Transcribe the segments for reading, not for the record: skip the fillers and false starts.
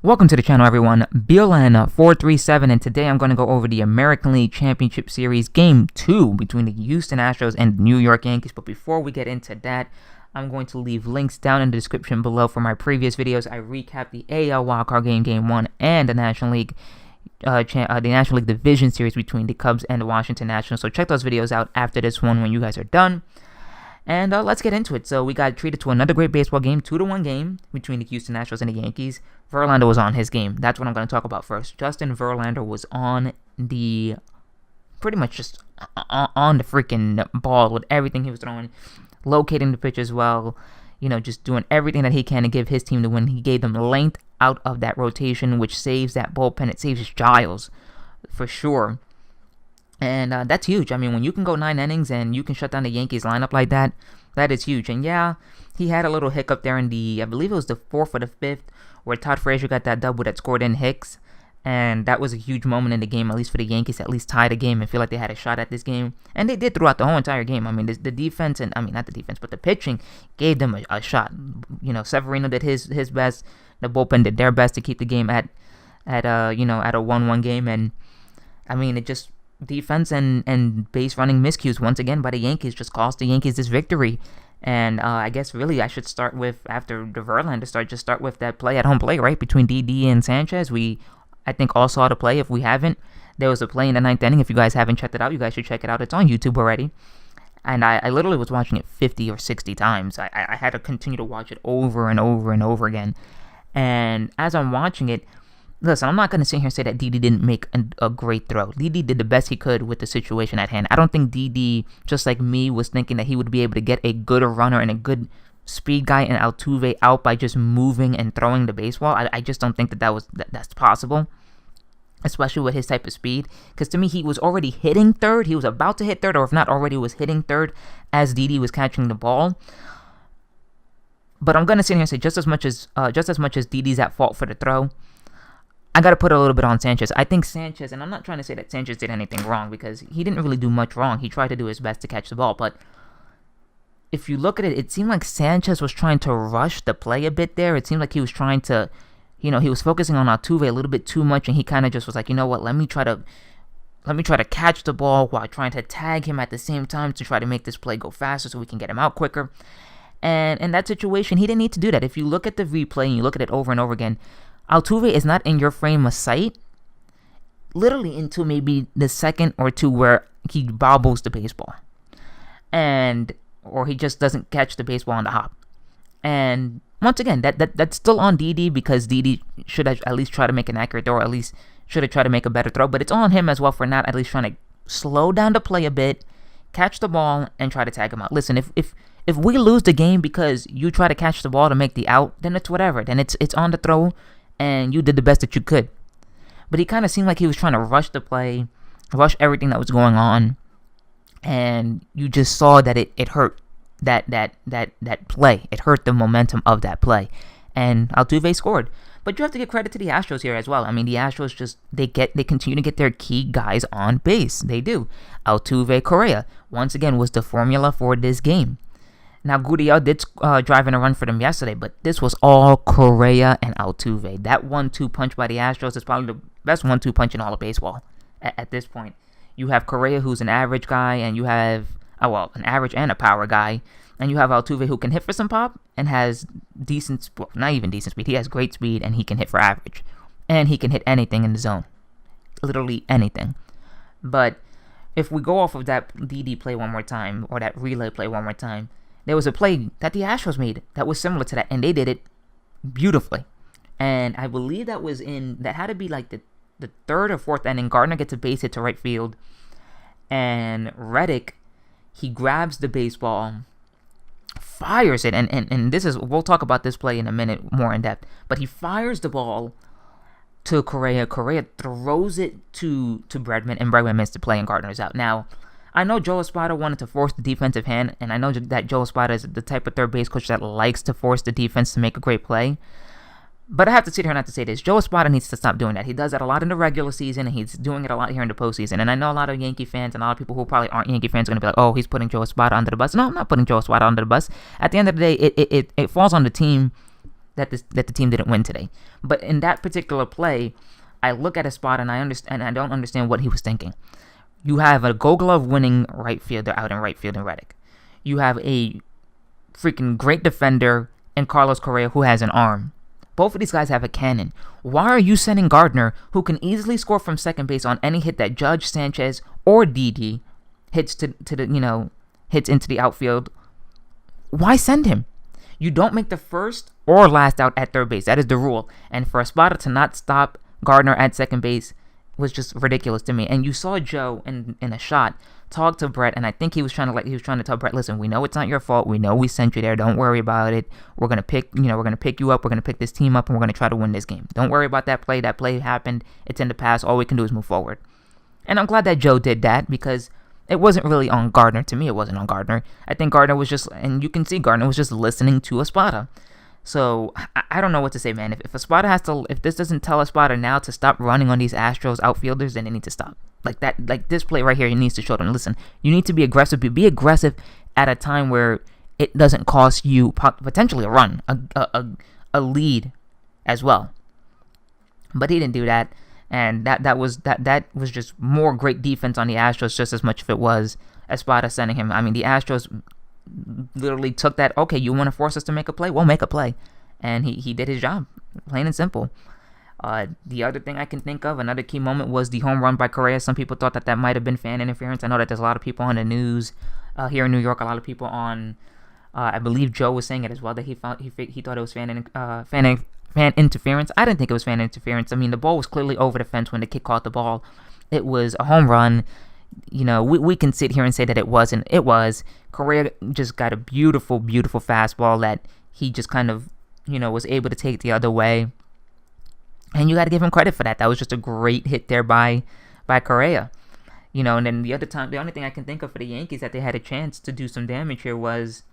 Welcome to the channel, everyone. BLN437, and today I'm going to go over the American League Championship Series Game 2 between the Houston Astros and the New York Yankees. But before we get into that, I'm going to leave links down in the description below for my previous videos. I recap the AL Wildcard Game 1 and the National League Division Series between the Cubs and the Washington Nationals. So check those videos out after this one when you guys are done. And let's get into it. So we got treated to another great baseball game, 2-1 game between the Houston Astros and the Yankees. Verlander was on his game. That's what I'm going to talk about first. Justin Verlander was on the, pretty much just on the freaking ball with everything he was throwing, locating the pitch as well, just doing everything that he can to give his team the win. He gave them length out of that rotation, which saves that bullpen. It saves Giles for sure. And that's huge. I mean, when you can go 9 innings and you can shut down the Yankees lineup like that, that is huge. And yeah, he had a little hiccup there in I believe it was the 4th or the 5th, where Todd Frazier got that double that scored in Hicks. And that was a huge moment in the game, at least for the Yankees, at least tie the game and feel like they had a shot at this game. And they did throughout the whole entire game. I mean, the defense, and I mean, not the defense, but the pitching gave them a shot. Severino did his best. The bullpen did their best to keep the game at a 1-1 game. And I mean, it just, defense and base running miscues once again by the Yankees just cost the Yankees this victory. And I guess really I should start with, after the Verlander start with that play at home play, right, between DD and Sanchez. I think all saw the play. If we haven't, there was a play in the 9th inning. If you guys haven't checked it out, you guys should check it out. It's on YouTube already. And I literally was watching it 50 or 60 times. I had to continue to watch it over and over and over again. And as I'm watching it, listen, I'm not going to sit here and say that Didi didn't make a great throw. Didi did the best he could with the situation at hand. I don't think Didi, just like me, was thinking that he would be able to get a good runner and a good speed guy and Altuve out by just moving and throwing the baseball. I just don't think that's possible, especially with his type of speed. Because to me, he was already hitting third. He was about to hit third, or if not already was hitting third as Didi was catching the ball. But I'm going to sit here and say just as much as Didi's at fault for the throw, I got to put a little bit on Sanchez. I think Sanchez, and I'm not trying to say that Sanchez did anything wrong, because he didn't really do much wrong. He tried to do his best to catch the ball. But if you look at it, it seemed like Sanchez was trying to rush the play a bit there. It seemed like he was trying to, he was focusing on Altuve a little bit too much, and he kind of just was like, you know what, let me try to catch the ball while trying to tag him at the same time to try to make this play go faster so we can get him out quicker. And in that situation, he didn't need to do that. If you look at the replay and you look at it over and over again, Altuve is not in your frame of sight literally until maybe the second or two where he bobbles the baseball, or he just doesn't catch the baseball on the hop. And once again, that's still on Didi, because Didi should have at least tried to make an accurate throw, or at least should have tried to make a better throw. But it's on him as well for not at least trying to slow down the play a bit, catch the ball, and try to tag him out. Listen, if we lose the game because you try to catch the ball to make the out, then it's whatever. Then it's on the throw, and you did the best that you could. But he kind of seemed like he was trying to rush the play, rush everything that was going on, and you just saw that it hurt that play. It hurt the momentum of that play, and Altuve scored. But you have to give credit to the Astros here as well. I mean, the Astros they continue to get their key guys on base. They do. Altuve, Correa, once again, was the formula for this game. Now, Gurriel did drive in a run for them yesterday, but this was all Correa and Altuve. That 1-2 punch by the Astros is probably the best 1-2 punch in all of baseball at this point. You have Correa, who's an average guy, and you have, an average and a power guy, and you have Altuve, who can hit for some pop and has decent, not even decent speed. He has great speed, and he can hit for average. And he can hit anything in the zone. Literally anything. But if we go off of that DD play one more time, or that relay play one more time, there was a play that the Astros made that was similar to that, and they did it beautifully. And I believe that had to be like the 3rd or 4th inning. Gardner gets a base hit to right field, and Reddick, he grabs the baseball, fires it, and this is, we'll talk about this play in a minute more in depth, but he fires the ball to Correa. Correa throws it to Bregman, and Bregman missed the play, and Gardner's out. Now, I know Joe Espada wanted to force the defensive hand, and I know that Joe Espada is the type of third base coach that likes to force the defense to make a great play. But I have to sit here and have to say this. Joe Espada needs to stop doing that. He does that a lot in the regular season, and he's doing it a lot here in the postseason. And I know a lot of Yankee fans and a lot of people who probably aren't Yankee fans are going to be like, oh, he's putting Joe Espada under the bus. No, I'm not putting Joe Espada under the bus. At the end of the day, it falls on the team that the team didn't win today. But in that particular play, I look at a spot and I don't understand what he was thinking. You have a Gold Glove winning right fielder out in right field in Reddick. You have a freaking great defender in Carlos Correa who has an arm. Both of these guys have a cannon. Why are you sending Gardner, who can easily score from second base on any hit that Judge, Sanchez, or Didi hits hits into the outfield? Why send him? You don't make the first or last out at third base. That is the rule. And for a spotter to not stop Gardner at second base was just ridiculous to me. And you saw Joe in a shot talk to Brett, and I think he was trying to tell Brett, listen, we know it's not your fault. We know we sent you there. Don't worry about it. We're gonna pick you up. We're gonna pick this team up, and we're gonna try to win this game. Don't worry about that play. That play happened. It's in the past. All we can do is move forward. And I'm glad that Joe did that, because it wasn't really on Gardner. To me, it wasn't on Gardner. I think Gardner was just, and you can see Gardner was just listening to a spotter. So I don't know what to say, man. If a spotter if this doesn't tell a spotter now to stop running on these Astros outfielders, then they need to stop. Like this play right here, he needs to show them, listen, you need to be aggressive. Be aggressive at a time where it doesn't cost you potentially a run, a lead as well. But he didn't do that, and that was just more great defense on the Astros, just as much if it was Espada sending him. I mean, the Astros literally took that, okay, you want to force us to make a play? We'll make a play. And he did his job, plain and simple. The other thing I can think of, another key moment, was the home run by Correa. Some people thought that might have been fan interference. I know that there's a lot of people on the news here in New York, a lot of people on, I believe Joe was saying it as well, that he thought it was fan interference. I didn't think it was fan interference. I mean, the ball was clearly over the fence when the kid caught the ball. It was a home run. We can sit here and say that it wasn't. It was. Correa just got a beautiful, beautiful fastball that he just kind of, was able to take the other way. And you got to give him credit for that. That was just a great hit there by Correa. And then the only thing I can think of for the Yankees that they had a chance to do some damage here was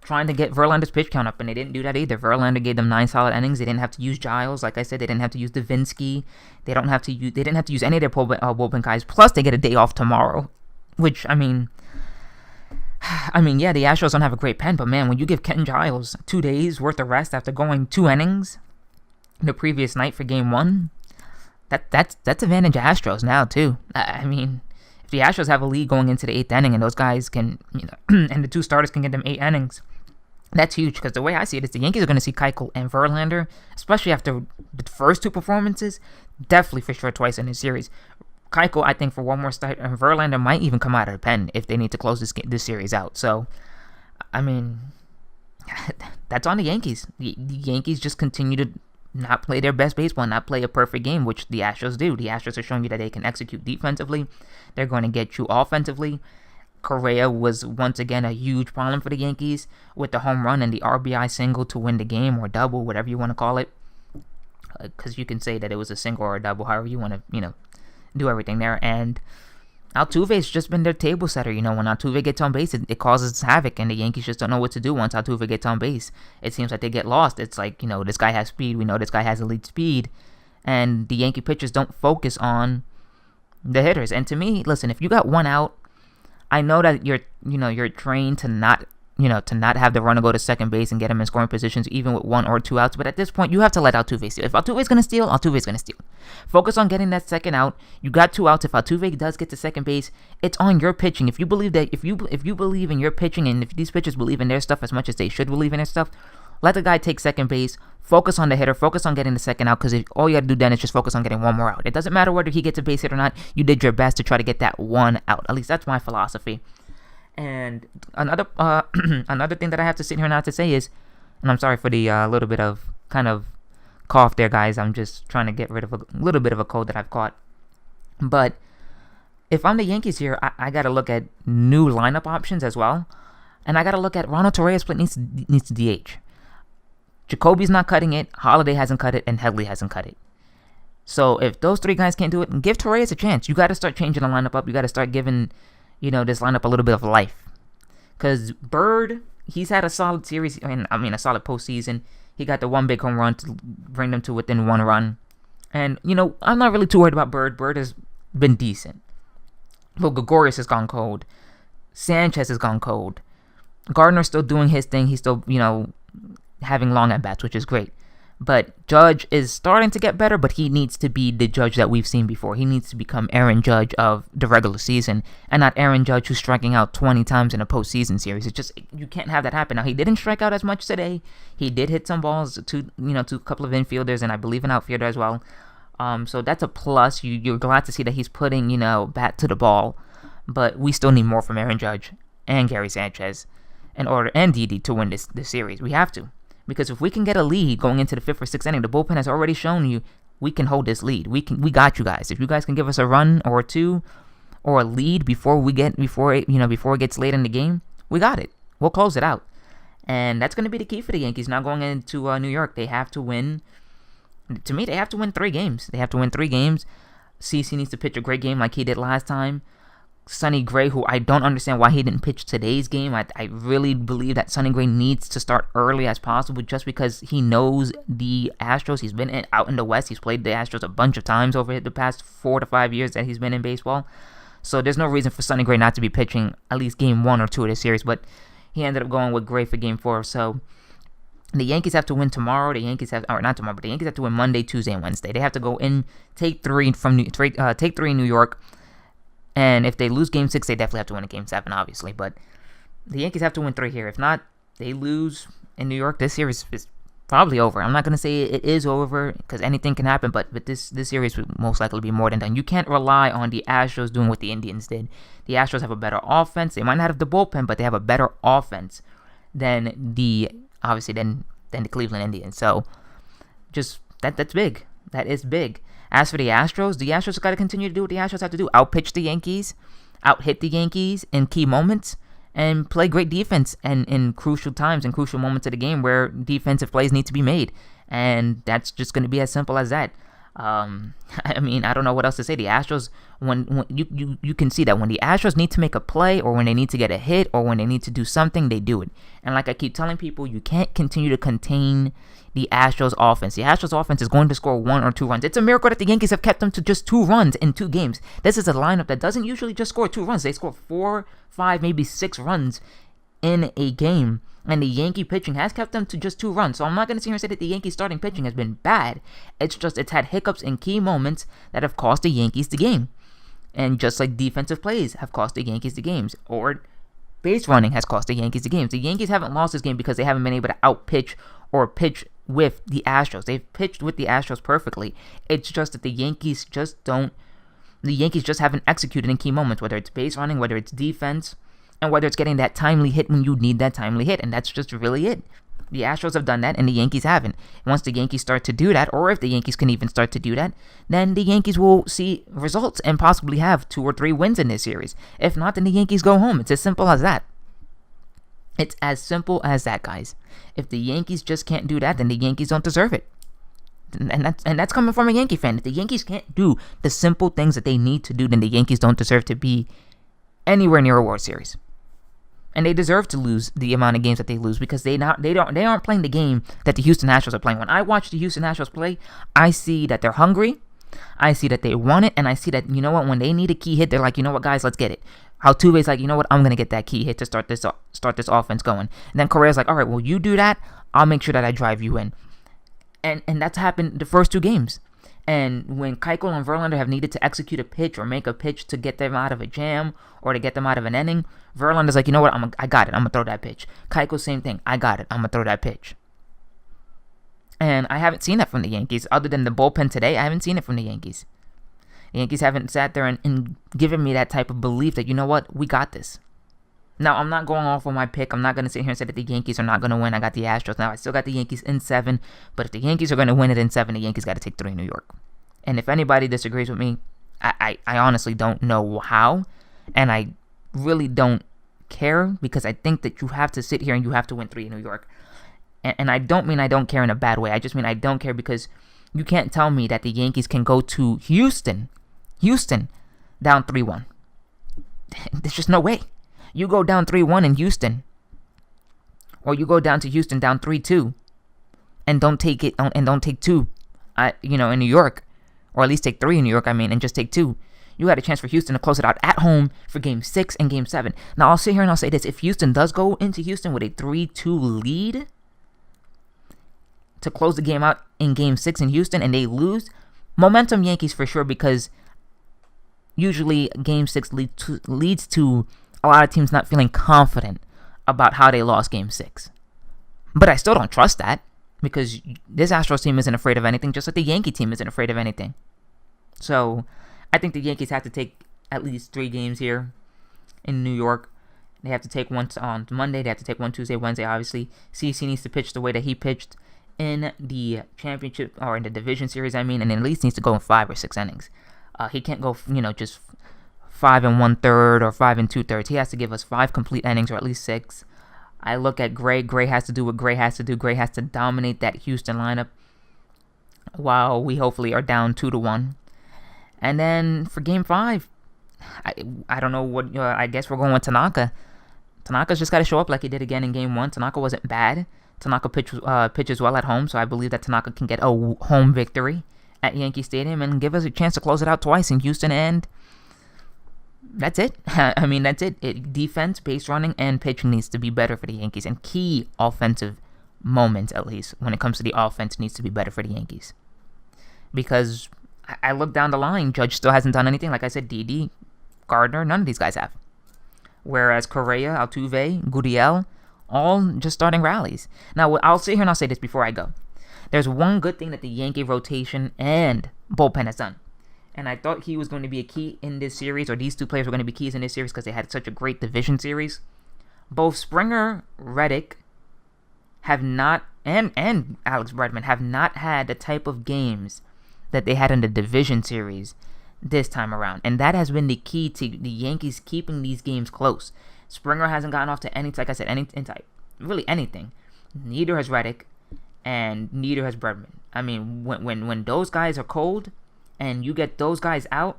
trying to get Verlander's pitch count up, and they didn't do that either. Verlander gave them 9 solid innings. They didn't have to use Giles, like I said. They didn't have to use Davinsky. They didn't have to use any of their bullpen guys. Plus, they get a day off tomorrow, which yeah, the Astros don't have a great pen, but man, when you give Ken Giles 2 days worth of rest after going 2 innings the previous night for Game 1, that's advantage Astros now too. I mean, if the Astros have a lead going into the 8th inning and those guys can, and the 2 starters can get them 8 innings, that's huge. Because the way I see it is the Yankees are going to see Keuchel and Verlander, especially after the first 2 performances, definitely for sure twice in this series. Keuchel, I think, for one more start, and Verlander might even come out of the pen if they need to close this series out. So, I mean, that's on the Yankees. The Yankees just continue to not play their best baseball, not play a perfect game, which the Astros do. The Astros are showing you that they can execute defensively. They're going to get you offensively. Correa was once again a huge problem for the Yankees with the home run and the RBI single to win the game, or double, whatever you want to call it. Because you can say that it was a single or a double, however you want to, do everything there. And Altuve's just been their table setter. When Altuve gets on base, it causes havoc, and the Yankees just don't know what to do once Altuve gets on base. It seems like they get lost. It's like, this guy has speed. We know this guy has elite speed. And the Yankee pitchers don't focus on the hitters. And to me, listen, if you got 1 out, I know that you're trained to not have the runner go to second base and get him in scoring positions even with 1 or 2 outs. But at this point, you have to let Altuve steal. If Altuve's going to steal, Altuve's going to steal. Focus on getting that second out. You got 2 outs. If Altuve does get to second base, it's on your pitching. If you believe that, if you believe in your pitching, and if these pitchers believe in their stuff as much as they should believe in their stuff, let the guy take second base. Focus on the hitter. Focus on getting the second out, because all you got to do then is just focus on getting 1 more out. It doesn't matter whether he gets a base hit or not. You did your best to try to get that 1 out. At least that's my philosophy. And another thing that I have to sit here now to say is, and I'm sorry for the little bit of kind of cough there, guys. I'm just trying to get rid of a little bit of a cold that I've caught. But if I'm the Yankees here, I got to look at new lineup options as well. And I got to look at Ronald Torreyra's split needs to DH. Jacoby's not cutting it, Holiday hasn't cut it, and Headley hasn't cut it. So if those 3 guys can't do it, give Torreyra a chance. You got to start changing the lineup up. You got to start giving this lineup a little bit of life. Because Bird, he's had a solid series, a solid postseason. He got the 1 big home run to bring them to within 1 run. And, I'm not really too worried about Bird. Bird has been decent. But Gregorius has gone cold. Sanchez has gone cold. Gardner's still doing his thing. He's still, having long at bats, which is great. But Judge is starting to get better, but he needs to be the Judge that we've seen before. He needs to become Aaron Judge of the regular season and not Aaron Judge who's striking out 20 times in a postseason series. It's just, you can't have that happen. Now, he didn't strike out as much today. He did hit some balls to a couple of infielders and I believe an outfielder as well. So that's a plus. You're glad to see that he's putting, bat to the ball. But we still need more from Aaron Judge and Gary Sanchez and Didi to win this series. We have to. Because if we can get a lead going into the 5th or 6th inning, the bullpen has already shown you we can hold this lead. We got you guys. If you guys can give us a run or two or a lead before it gets late in the game, we got it. We'll close it out. And that's going to be the key for the Yankees now going into New York. They have to win. To me, they have to win 3 games. They have to win 3 games. CeCe needs to pitch a great game like he did last time. Sonny Gray, who I don't understand why he didn't pitch today's game. I really believe that Sonny Gray needs to start early as possible just because he knows the Astros. He's been out in the West. He's played the Astros a bunch of times over the past 4 to 5 years that he's been in baseball. So there's no reason for Sonny Gray not to be pitching at least game 1 or 2 of this series, but he ended up going with Gray for game 4. So the Yankees have to win tomorrow. The Yankees have to win Monday, Tuesday, and Wednesday. They have to go in, take 3 in New York. And if they lose Game 6, they definitely have to win a Game 7, obviously. But the Yankees have to win 3 here. If not, they lose in New York. This series is probably over. I'm not going to say it is over because anything can happen, but this series will most likely be more than done. You can't rely on the Astros doing what the Indians did. The Astros have a better offense. They might not have the bullpen, but they have a better offense than the Cleveland Indians. So just that's big. That is big. As for the Astros have got to continue to do what the Astros have to do. Outpitch the Yankees, out-hit the Yankees in key moments, and play great defense and in crucial times and crucial moments of the game where defensive plays need to be made. And that's just going to be as simple as that. I mean, I don't know what else to say. The Astros, when you can see that when the Astros need to make a play or when they need to get a hit or when they need to do something, they do it. And like I keep telling people, you can't continue to contain the Astros offense. The Astros offense is going to score 1 or 2 runs. It's a miracle that the Yankees have kept them to just 2 runs in 2 games. This is a lineup that doesn't usually just score 2 runs. They score 4, 5, maybe 6 runs in a game. And the Yankee pitching has kept them to just 2 runs. So I'm not going to sit here and say that the Yankees starting pitching has been bad. It's had hiccups in key moments that have cost the Yankees the game. And just like defensive plays have cost the Yankees the games. Or base running has cost the Yankees the games. The Yankees haven't lost this game because they haven't been able to outpitch or pitch with the Astros. They've pitched with the Astros perfectly. It's just that the Yankees just haven't executed in key moments, whether it's base running, whether it's defense, and whether it's getting that timely hit when you need that timely hit. And that's just really it. The Astros have done that and the Yankees haven't. Once the Yankees start to do that, or if the Yankees can even start to do that, then the Yankees will see results and possibly have 2 or 3 wins in this series. If not, then the Yankees go home. It's as simple as that. It's as simple as that, guys. If the Yankees just can't do that, then the Yankees don't deserve it. And that's coming from a Yankee fan. If the Yankees can't do the simple things that they need to do, then the Yankees don't deserve to be anywhere near a World Series. And they deserve to lose the amount of games that they lose because they aren't playing the game that the Houston Astros are playing. When I watch the Houston Astros play, I see that they're hungry. I see that they want it, and I see that, you know what, when they need a key hit, they're like, you know what, guys, let's get it. Altuve's like, you know what, I'm going to get that key hit to start this offense going. And then Correa's like, all right, well, you do that, I'll make sure that I drive you in. And that's happened the first 2 games. And when Keuchel and Verlander have needed to execute a pitch or make a pitch to get them out of a jam or to get them out of an inning, Verlander's like, you know what, I got it, I'm going to throw that pitch. Keuchel, same thing, I got it, I'm going to throw that pitch. And I haven't seen that from the Yankees. Other than the bullpen today, I haven't seen it from the Yankees. The Yankees haven't sat there and given me that type of belief that, you know what, we got this. Now, I'm not going off on my pick. I'm not going to sit here and say that the Yankees are not going to win. I got the Astros. Now, I still got the Yankees in 7. But if the Yankees are going to win it in 7, the Yankees got to take 3 in New York. And if anybody disagrees with me, I honestly don't know how. And I really don't care because I think that you have to sit here and you have to win 3 in New York. And I don't mean I don't care in a bad way. I just mean I don't care because you can't tell me that the Yankees can go to Houston, down 3-1. There's just no way. You go down 3-1 in Houston, or you go down to Houston down 3-2, and don't take 2, in New York, or at least take 3 in New York. And just take 2. You had a chance for Houston to close it out at home for Game 6 and Game 7. Now I'll sit here and I'll say this: if Houston does go into Houston with a 3-2 lead, to close the game out in Game 6 in Houston and they lose, momentum Yankees for sure, because usually Game 6 leads to a lot of teams not feeling confident about how they lost Game 6. But I still don't trust that, because this Astros team isn't afraid of anything, just like the Yankee team isn't afraid of anything. So I think the Yankees have to take at least 3 games here in New York. They have to take one on Monday. They have to take one Tuesday, Wednesday, obviously. CC needs to pitch the way that he pitched in the championship, or in the division series, and at least needs to go in 5 or 6 innings. He can't go, just 5 1/3 or 5 2/3. He has to give us 5 complete innings, or at least 6. I look at Gray. Gray has to do what Gray has to do. Gray has to dominate that Houston lineup while we hopefully are down 2-1. And then for Game 5, I don't know what. I guess we're going with Tanaka. Tanaka's just got to show up like he did again in Game 1. Tanaka wasn't bad. Tanaka pitches well at home, so I believe that Tanaka can get a home victory at Yankee Stadium and give us a chance to close it out twice in Houston, and that's it. That's it. Defense, base running, and pitching needs to be better for the Yankees, and key offensive moments, at least, when it comes to the offense, needs to be better for the Yankees. Because I look down the line, Judge still hasn't done anything. Like I said, Didi, Gardner, none of these guys have. Whereas Correa, Altuve, Gurriel, all just starting rallies. Now, I'll sit here and I'll say this before I go. There's one good thing that the Yankee rotation and bullpen has done. And I thought he was going to be a key in this series, or these 2 players were going to be keys in this series because they had such a great division series. Both Springer, Reddick have not, and Alex Bregman have not had the type of games that they had in the division series this time around. And that has been the key to the Yankees keeping these games close. Springer hasn't gotten off to really anything. Neither has Reddick, and neither has Bregman. When those guys are cold, and you get those guys out,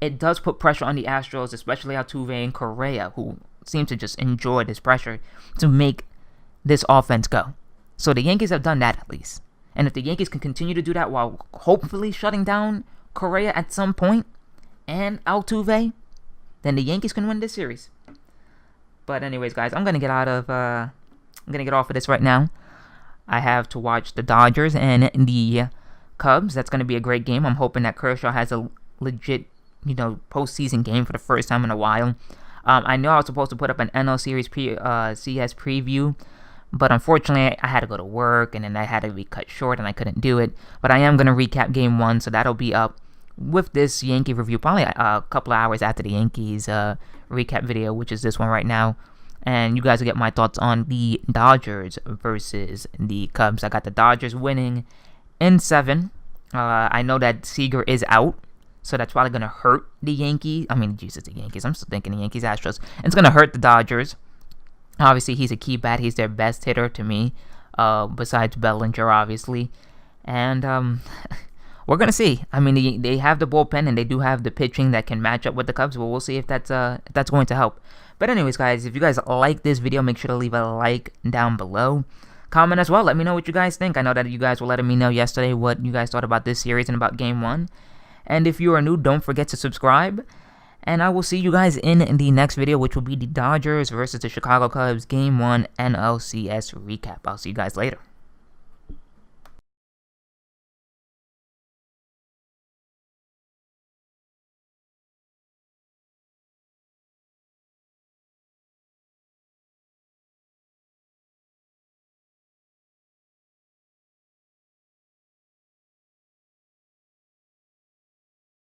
it does put pressure on the Astros, especially Altuve and Correa, who seem to just enjoy this pressure to make this offense go. So the Yankees have done that at least. And if the Yankees can continue to do that while hopefully shutting down Correa at some point and Altuve, then the Yankees can win this series. But anyways, guys, I'm gonna get off of this right now. I have to watch the Dodgers and the Cubs. That's gonna be a great game. I'm hoping that Kershaw has a legit, postseason game for the first time in a while. I know I was supposed to put up an NL Series CS preview, but unfortunately I had to go to work and then I had to be cut short and I couldn't do it. But I am gonna recap Game 1, so that'll be up with this Yankee review probably a couple of hours after the Yankees recap video, which is this one right now. And you guys will get my thoughts on the Dodgers versus the Cubs. I got the Dodgers winning in 7. I know that Seager is out, so that's probably going to hurt the Yankees. The Yankees. I'm still thinking the Yankees, Astros. And it's going to hurt the Dodgers. Obviously, he's a key bat. He's their best hitter to me, besides Bellinger, obviously. And we're going to see. They have the bullpen, and they do have the pitching that can match up with the Cubs. But we'll see if that's going to help. But anyways, guys, if you guys like this video, make sure to leave a like down below. Comment as well. Let me know what you guys think. I know that you guys were letting me know yesterday what you guys thought about this series and about Game 1. And if you are new, don't forget to subscribe. And I will see you guys in the next video, which will be the Dodgers versus the Chicago Cubs Game 1 NLCS recap. I'll see you guys later.